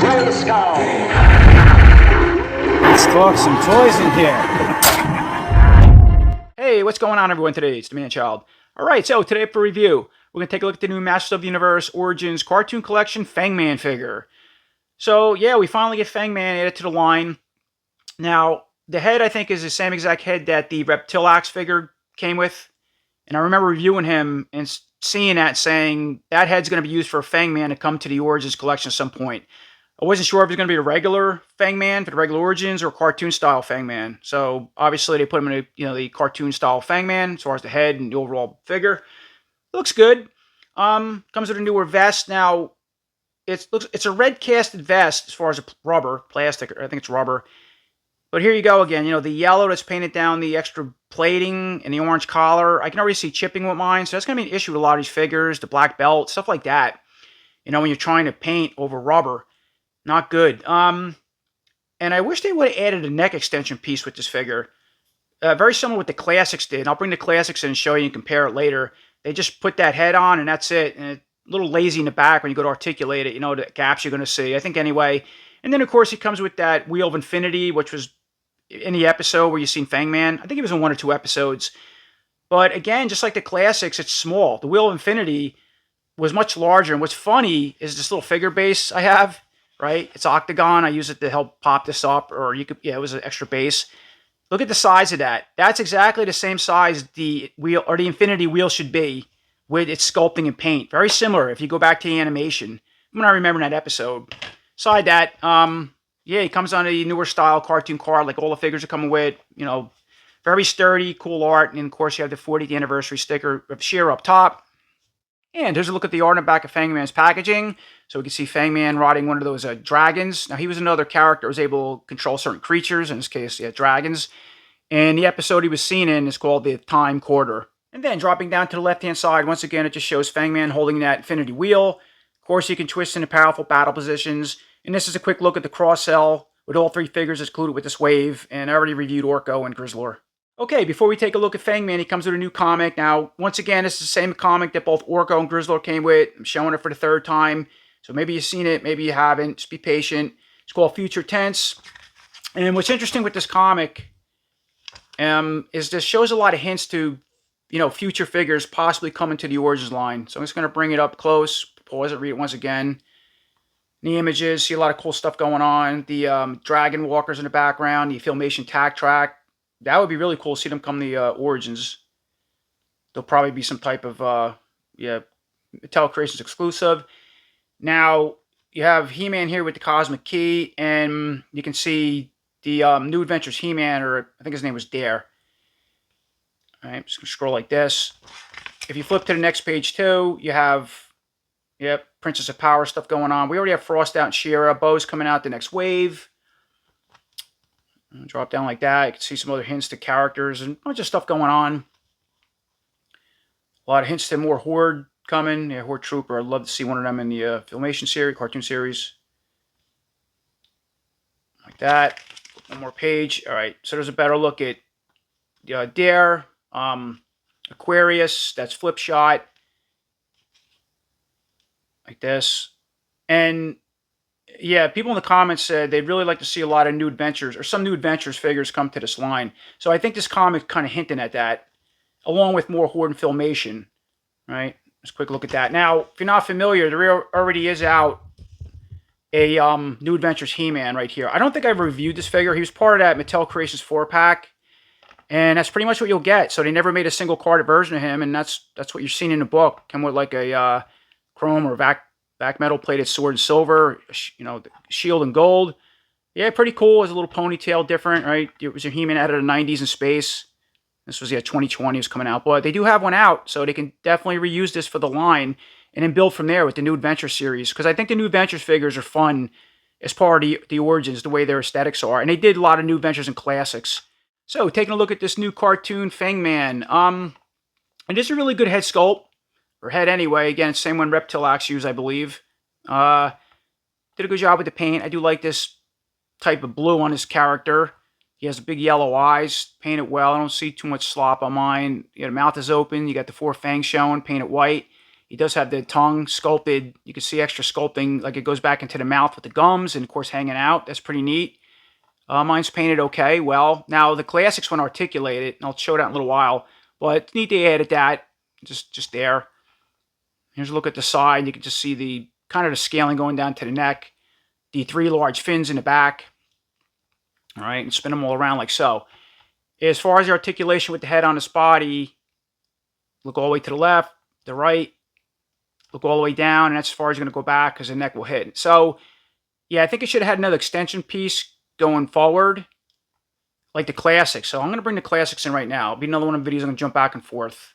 Let's talk some toys in here. Hey, what's going on, everyone? Today it's the Man-Child. Alright, so today for review, we're going to take a look at the new Masters of the Universe Origins Cartoon Collection Fang Man figure. So, yeah, we finally get Fang Man added to the line. Now, the head, I think, is the same exact head that the Reptilax figure came with. And I remember reviewing him and seeing that, saying that head's going to be used for a Fang Man to come to the Origins collection at some point. I wasn't sure if it was going to be a regular Fang Man for the regular Origins or cartoon-style Fang Man. So, obviously, they put him in the cartoon-style Fang Man as far as the head and the overall figure. Looks good. Comes with a newer vest. Now, it's a red casted vest as far as rubber, plastic, I think it's rubber. But here you go again. You know, the yellow that's painted down, the extra plating, and the orange collar. I can already see chipping with mine, so that's going to be an issue with a lot of these figures. The black belt, stuff like that. You know, when you're trying to paint over rubber. Not good. And I wish they would have added a neck extension piece with this figure. Very similar with the Classics did. I'll bring the Classics in and show you and compare it later. They just put that head on and that's it. And it's a little lazy in the back when you go to articulate it. You know, the gaps you're going to see. I think anyway. And then, of course, it comes with that Wheel of Infinity, which was in the episode where you've seen Fang Man. I think it was in 1 or 2 episodes. But again, just like the Classics, it's small. The Wheel of Infinity was much larger. And what's funny is this little figure base I have. Right? It's octagon. I use it to help pop this up, or you could, yeah, it was an extra base. Look at the size of that. That's exactly the same size the wheel or the Infinity wheel should be with its sculpting and paint. Very similar if you go back to the animation. When I remember that episode. Aside that, yeah, he comes on a newer style cartoon card, like all the figures are coming with. You know, very sturdy, cool art, and of course you have the 40th anniversary sticker of Sheer up top. And here's a look at the art in the back of Fang Man's packaging. So we can see Fang Man riding one of those dragons. Now, he was another character that was able to control certain creatures. In this case, yeah, dragons. And the episode he was seen in is called the Time Quarter. And then dropping down to the left-hand side, once again, it just shows Fang Man holding that Infinity Wheel. Of course, you can twist into powerful battle positions. And this is a quick look at the cross-sell with all 3 figures included with this wave. And I already reviewed Orko and Grizzlor. Okay, before we take a look at Fang Man, he comes with a new comic. Now, once again, this is the same comic that both Orko and Grizzlor came with. I'm showing it for the 3rd time. So maybe you've seen it, maybe you haven't. Just be patient. It's called Future Tense. And what's interesting with this comic is this shows a lot of hints to, you know, future figures possibly coming to the Origins line. So I'm just going to bring it up close, pause it, read it once again. In the images, see a lot of cool stuff going on. The Dragon Walkers in the background, the Filmation Tack Track. That would be really cool to see them come to the Origins. There'll probably be some type of, yeah, Mattel Creations exclusive. Now, you have He-Man here with the Cosmic Key, and you can see the New Adventures He-Man, or I think his name was Dare. All right, I'm just going to scroll like this. If you flip to the next page, too, you have, yep, Princess of Power stuff going on. We already have Frost out and She-Ra. Bo's coming out the next wave. Drop down like that. You can see some other hints to characters and a bunch of stuff going on. A lot of hints to more Horde coming. Yeah, Horde Trooper. I'd love to see one of them in the Filmation series, cartoon series. Like that. One more page. All right. So there's a better look at Dare, Aquarius. That's Flip Shot. Like this. And yeah, people in the comments said they'd really like to see a lot of New Adventures, or some New Adventures figures come to this line. So I think this comic kind of hinting at that, along with more Horde and Filmation. Right? Let's quick look at that. Now, if you're not familiar, there already is out a New Adventures He-Man right here. I don't think I've reviewed this figure. He was part of that Mattel Creations 4-pack. And that's pretty much what you'll get. So they never made a single carded version of him, and that's what you're seeing in the book. Come with like a chrome or back metal plated sword in silver, you know, shield in gold. Yeah, pretty cool. It's a little ponytail different, right? It was a He-Man out of the 90s in space. This was, yeah, 2020 was coming out. But they do have one out, so they can definitely reuse this for the line and then build from there with the New Adventure series. Because I think the New Adventures figures are fun as part of the Origins, the way their aesthetics are. And they did a lot of New Adventures and Classics. So, taking a look at this new cartoon, Fang Man. And this is a really good head sculpt. Or head anyway. Again, same one Reptilax used, I believe. Did a good job with the paint. I do like this type of blue on his character. He has big yellow eyes, painted well. I don't see too much slop on mine. The mouth is open. You got the 4 fangs showing, painted white. He does have the tongue sculpted. You can see extra sculpting, like it goes back into the mouth with the gums and, of course, hanging out. That's pretty neat. Mine's painted okay. Well, now the classics one articulated, and I'll show that in a little while. But it's neat they added that, just there. Here's a look at the side. You can just see the kind of the scaling going down to the neck. The 3 large fins in the back. All right, and spin them all around like so. As far as the articulation with the head on this body, look all the way to the left, the right, look all the way down, and that's as far as you're going to go back because the neck will hit. So, yeah, I think it should have had another extension piece going forward, like the classics. So I'm going to bring the classics in right now. It'll be another one of the videos I'm going to jump back and forth.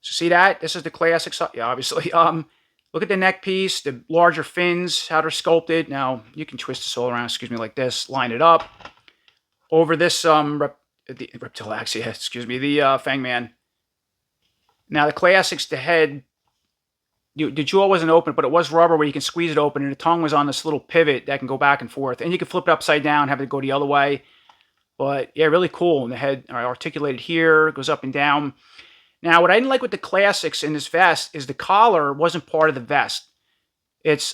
So see that? This is the classics. Yeah, obviously. Look at the neck piece, the larger fins, how they're sculpted. Now, you can twist this all around, excuse me, like this. Line it up. Over this the Reptilax, yeah, excuse me, the Fang Man. Now, the classics, the head, the jaw wasn't open, but it was rubber where you can squeeze it open, and the tongue was on this little pivot that can go back and forth. And you can flip it upside down, have it go the other way. But, yeah, really cool. And the head articulated here, goes up and down. Now, what I didn't like with the classics in this vest is the collar wasn't part of the vest.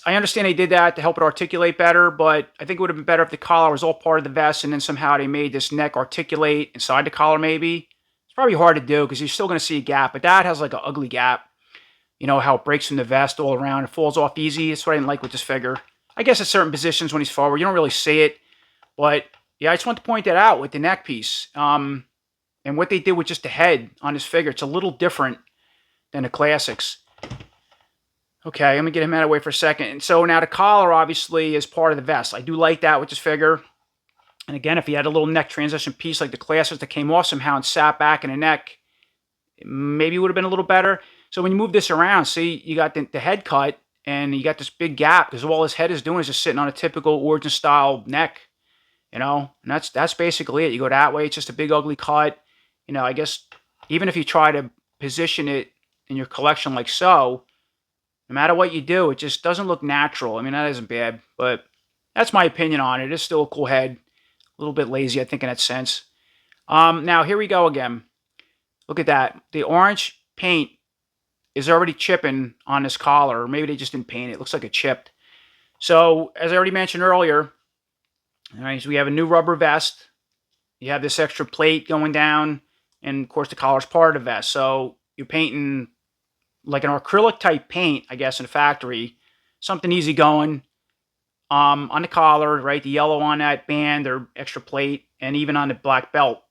I understand they did that to help it articulate better, but I think it would have been better if the collar was all part of the vest and then somehow they made this neck articulate inside the collar maybe. It's probably hard to do because you're still going to see a gap, but that has like an ugly gap. You know how it breaks from the vest all around. It falls off easy. That's what I didn't like with this figure. I guess at certain positions when he's forward, you don't really see it. But, yeah, I just want to point that out with the neck piece. And what they did with just the head on this figure, it's a little different than the classics. Okay, let me get him out of the way for a second. And so now the collar, obviously, is part of the vest. I do like that with this figure. And again, if he had a little neck transition piece like the classics that came off somehow and sat back in the neck, maybe it would have been a little better. So when you move this around, see, you got the head cut, and you got this big gap, because all his head is doing is just sitting on a typical origin-style neck, you know? And that's basically it. You go that way, it's just a big, ugly cut. You know, I guess even if you try to position it in your collection like so, no matter what you do, it just doesn't look natural. I mean, that isn't bad, but that's my opinion on it. It's still a cool head. A little bit lazy, I think, in that sense. Now, here we go again. Look at that. The orange paint is already chipping on this collar, or maybe they just didn't paint it. It looks like it chipped. So, as I already mentioned earlier, all right, so we have a new rubber vest. You have this extra plate going down, and, of course, the collar's part of the vest. So, you're painting like an acrylic type paint, I guess, in a factory. Something easy going. On the collar, right? The yellow on that band or extra plate, and even on the black belt.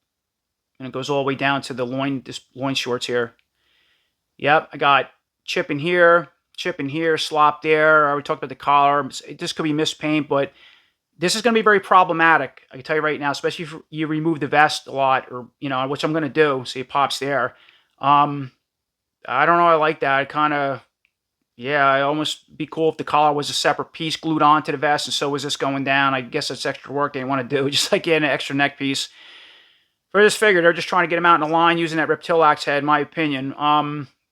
And it goes all the way down to the loin shorts here. Yep, I got chip in here, slop there. I already talked about the collar. This could be mispaint, but this is going to be very problematic. I can tell you right now, especially if you remove the vest a lot, or, you know, which I'm going to do. See, it pops there. I don't know. I like that. Kind of, yeah, it almost be cool if the collar was a separate piece glued onto the vest, and so was this going down. I guess that's extra work they want to do, just like getting an extra neck piece. For this figure, they're just trying to get him out in the line using that Reptilax head, in my opinion.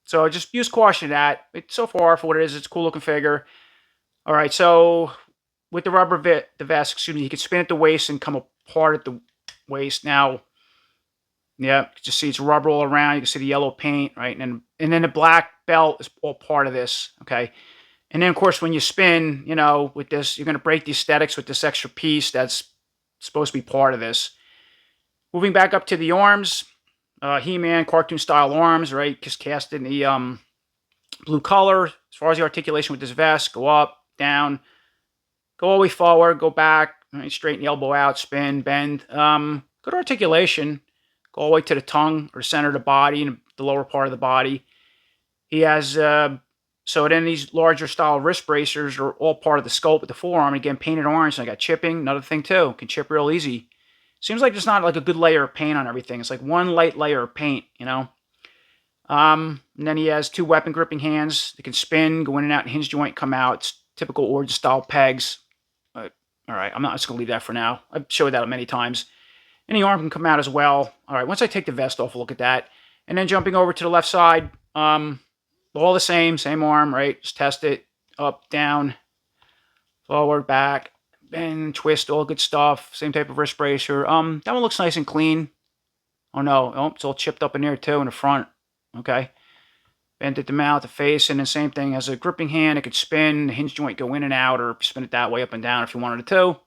So just use caution to that. So far, for what it is, it's a cool looking figure. All right, so with the rubber the vest, excuse me, you can spin at the waist and come apart at the waist. Now, yeah, you can just see it's rubber all around. You can see the yellow paint, right? And then the black belt is all part of this, okay? And then, of course, when you spin, you know, with this, you're going to break the aesthetics with this extra piece that's supposed to be part of this. Moving back up to the arms, He-Man cartoon-style arms, right? Just cast in the blue color. As far as the articulation with this vest, go up, down, go all the way forward, go back, right? Straighten the elbow out, spin, bend. Good articulation. Go all the way to the tongue, or the center of the body, and the lower part of the body. He has, so then these larger style wrist bracers are all part of the sculpt with the forearm. Again, painted orange, and I got chipping. Another thing, too. Can chip real easy. Seems like there's not like a good layer of paint on everything. It's like one light layer of paint, you know. And then he has 2 weapon gripping hands. They can spin, go in and out, and hinge joint, come out. It's typical origin style pegs. All right, I'm not just going to leave that for now. I've showed that many times. And the arm can come out as well. All right, once I take the vest off, we'll look at that. And then jumping over to the left side, all the same arm, right? Just test it. Up, down, forward, back, bend, twist, all good stuff. Same type of wrist bracer. That one looks nice and clean. Oh, no. Oh, it's all chipped up in there, too, in the front. Okay. bent at the mouth, the face, and the same thing as a gripping hand. It could spin, the hinge joint go in and out, or spin it that way up and down if you wanted it to.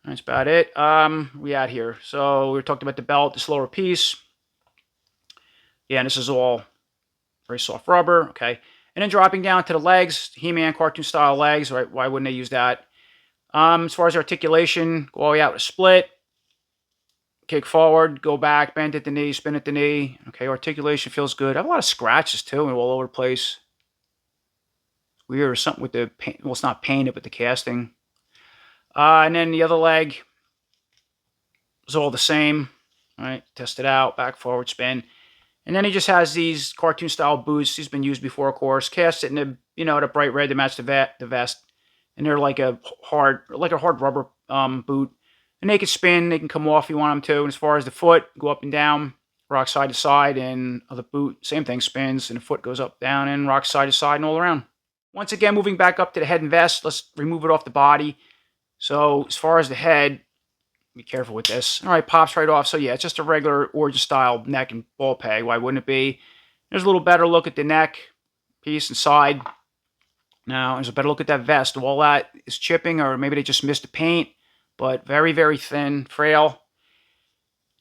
That's about it. We out here. So we talked about the belt, this lower piece. Yeah, and this is all very soft rubber. Okay. And then dropping down to the legs, He-Man cartoon style legs, right? Why wouldn't they use that? As far as articulation, go all the way out with a split. Kick forward, go back, bend at the knee, spin at the knee. Okay, articulation feels good. I have a lot of scratches too, all over the place. It's weird or something with the paint. Well, it's not painted, but the casting. And then the other leg is all the same. All right, test it out, back, forward, spin. And then he just has these cartoon style boots. These been used before, of course. Cast it in the, the bright red to match the vest. And they're like a hard rubber boot. And they can spin, they can come off if you want them to. And as far as the foot, go up and down, rock side to side, and the boot, same thing, spins, and the foot goes up, down, and rocks side to side and all around. Once again, moving back up to the head and vest, let's remove it off the body. So as far as the head, be careful with this. All right, pops right off. So yeah, it's just a regular origin style neck and ball peg. Why wouldn't it be? There's a little better look at the neck piece and side. Now, there's a better look at that vest. All that is chipping, or maybe they just missed the paint. But very, very thin, frail.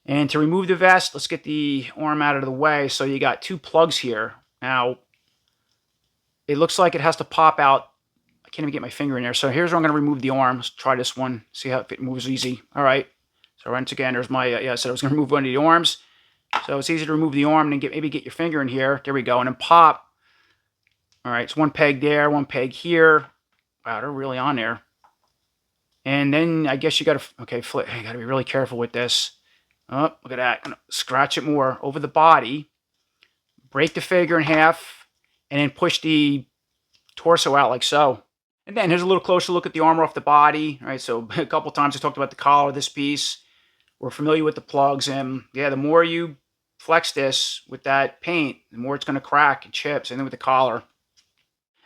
And to remove the vest, let's get the arm out of the way. So you got two plugs here. Now, it looks like it has to pop out. I can't even get my finger in there. So here's where I'm going to remove the arm. Let's try this one. See how it moves easy. All right. So once again, there's my, I said I was going to remove one of the arms. So it's easy to remove the arm and then maybe get your finger in here. There we go. And then pop. All right. It's one peg there, one peg here. Wow, they're really on there. And then I guess you got to, okay, flip. You got to be really careful with this. Oh, look at that. Gonna scratch it more over the body. Break the figure in half. And then push the torso out like so. And then here's a little closer look at the armor off the body. All right, so a couple times I talked about the collar of this piece. We're familiar with the plugs. And yeah, the more you flex this with that paint, the more it's going to crack and chips. And then with the collar.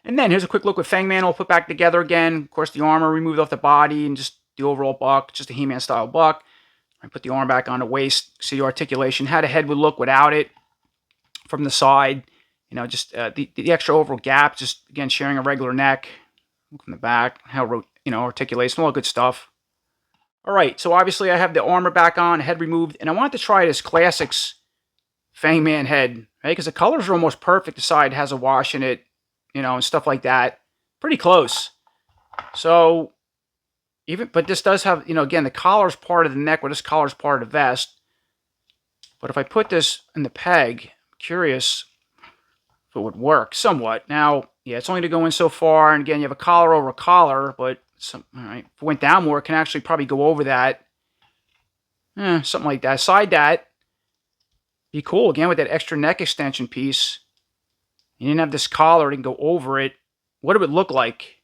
And then here's a quick look with Fang Man all put back together again. Of course, the armor removed off the body and just the overall buck, just a He-Man style buck. I put the arm back on the waist. See the articulation. How the head would look without it from the side. Just the extra overall gap. Just, again, sharing a regular neck. From the back. How, articulation. All good stuff. All right. So, obviously, I have the armor back on. Head removed. And I wanted to try this Classics Fang Man head. Right? Because the colors are almost perfect. The side has a wash in it. And stuff like that. Pretty close. So, but this does have, again, the collar's part of the neck, where this collar's part of the vest. But if I put this in the peg, I'm curious if it would work somewhat. Now, yeah, it's only to go in so far. And again, you have a collar over a collar, but all right, if it went down more, it can actually probably go over that. Something like that. Side that. Be cool, again, with that extra neck extension piece. You didn't have this collar, it can go over it. What it would look like.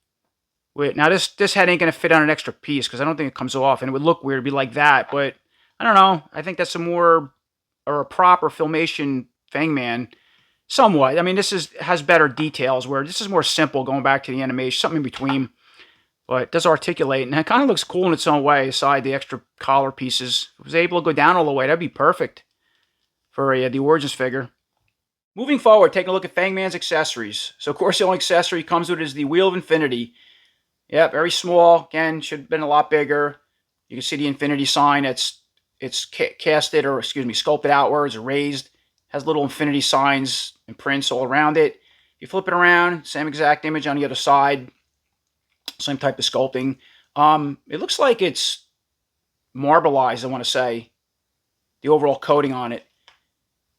Wait, now this head ain't going to fit on an extra piece because I don't think it comes off. And it would look weird to be like that. But I don't know. I think that's a proper Filmation Fang Man. Somewhat. I mean, this has better details where this is more simple going back to the animation. Something in between. But it does articulate. And it kind of looks cool in its own way aside the extra collar pieces. If it was able to go down all the way, that'd be perfect for the Origins figure. Moving forward, taking a look at Fang Man's accessories. So, of course, the only accessory comes with it is the Wheel of Infinity. Yeah, very small. Again, should have been a lot bigger. You can see the Infinity sign. It's casted, or excuse me, sculpted outwards or raised. Has little Infinity signs and prints all around it. You flip it around, same exact image on the other side. Same type of sculpting. It looks like it's marbleized, I want to say. The overall coating on it.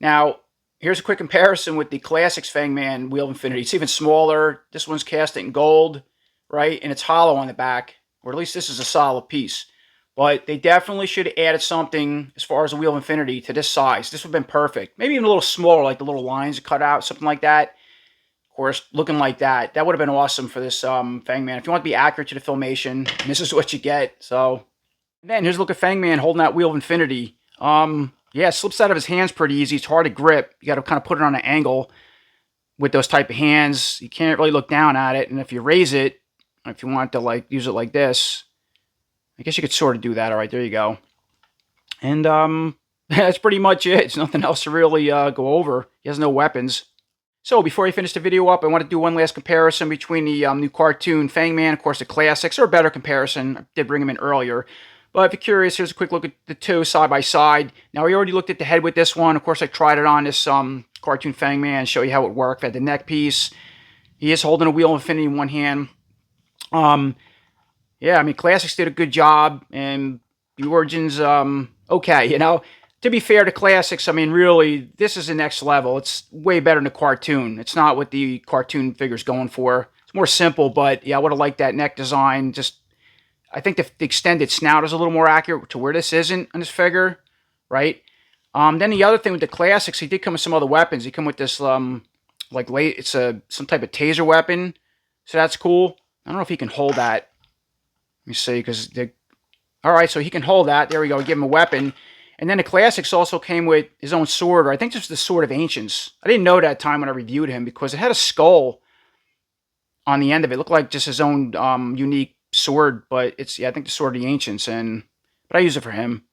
Now, here's a quick comparison with the Classics Fang Man Wheel of Infinity. It's even smaller. This one's cast in gold, right? And it's hollow on the back. Or at least this is a solid piece. But they definitely should have added something as far as the Wheel of Infinity to this size. This would have been perfect. Maybe even a little smaller, like the little lines cut out, something like that. Of course, looking like that. That would have been awesome for this Fang Man. If you want to be accurate to the Filmation, this is what you get. So, and then here's a look at Fang Man holding that Wheel of Infinity. Yeah, it slips out of his hands pretty easy. It's hard to grip. You got to kind of put it on an angle with those type of hands. You can't really look down at it. And if you raise it, if you want to use it like this, I guess you could sort of do that. All right, there you go. And that's pretty much it. It's nothing else to really go over. He has no weapons. So before I finish the video up, I want to do one last comparison between the new cartoon Fang Man, of course the classics, or a better comparison. I did bring them in earlier. But if you're curious, here's a quick look at the two side by side. Now we already looked at the head with this one. Of course I tried it on this cartoon Fang Man, show you how it worked. I had the neck piece. He is holding a Wheel of Infinity in one hand. Yeah, I mean, Classics did a good job, and the Origins, okay, you know. To be fair to Classics, I mean, really, this is the next level. It's way better than the cartoon. It's not what the cartoon figure's going for. It's more simple, but yeah, I would have liked that neck design. Just, I think the extended snout is a little more accurate to where this isn't on this figure, right? Then the other thing with the Classics, he did come with some other weapons. He come with this, it's some type of taser weapon, so that's cool. I don't know if he can hold that. Let me see, because all right, so he can hold that. There we go. Give him a weapon. And then the Classics also came with his own sword, or I think this was the Sword of Ancients. I didn't know that time when I reviewed him because it had a skull on the end of it. It looked like just his own unique sword, but it's, yeah, I think the Sword of the Ancients. But I use it for him.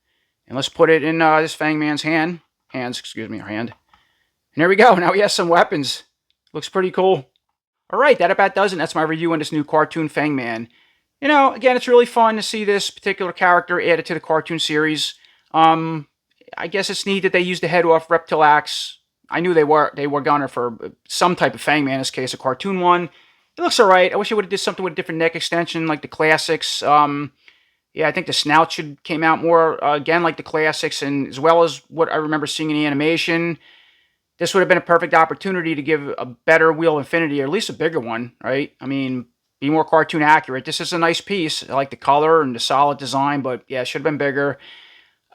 And let's put it in this Fang Man's hand. Excuse me, hand. And there we go. Now he has some weapons. Looks pretty cool. All right, that about does it. That's my review on this new cartoon Fang Man. You know, again, it's really fun to see this particular character added to the cartoon series. I guess it's neat that they used the head off Reptilax. I knew they were gonna for some type of Fang Man, in this case, a cartoon one. It looks alright. I wish they would have did something with a different neck extension like the Classics. Yeah, I think the snout came out more, again, like the Classics, and as well as what I remember seeing in the animation. This would have been a perfect opportunity to give a better Wheel of Infinity, or at least a bigger one, right? I mean, be more cartoon accurate. This is a nice piece. I like the color and the solid design, but yeah, it should have been bigger.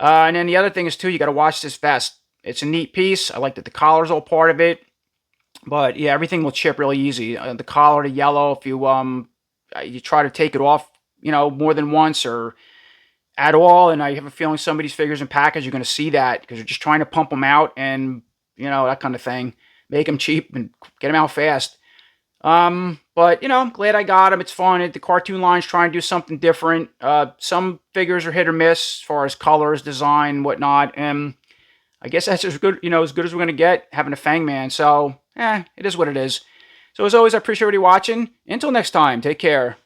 And then the other thing is, too, you got to watch this vest. It's a neat piece. I like that the collar's all part of it. But, yeah, everything will chip really easy. The collar, the yellow, if you try to take it off, you know, more than once or at all, and I have a feeling some of these figures in package, you're going to see that because you're just trying to pump them out and, you know, that kind of thing. Make them cheap and get them out fast. But, you know, I'm glad I got them. It's fun. The cartoon line's trying to do something different. Some figures are hit or miss as far as colors, design, whatnot. And I guess that's as good, as good as we're going to get having a Fang Man. So, it is what it is. So, as always, I appreciate everybody watching. Until next time, take care.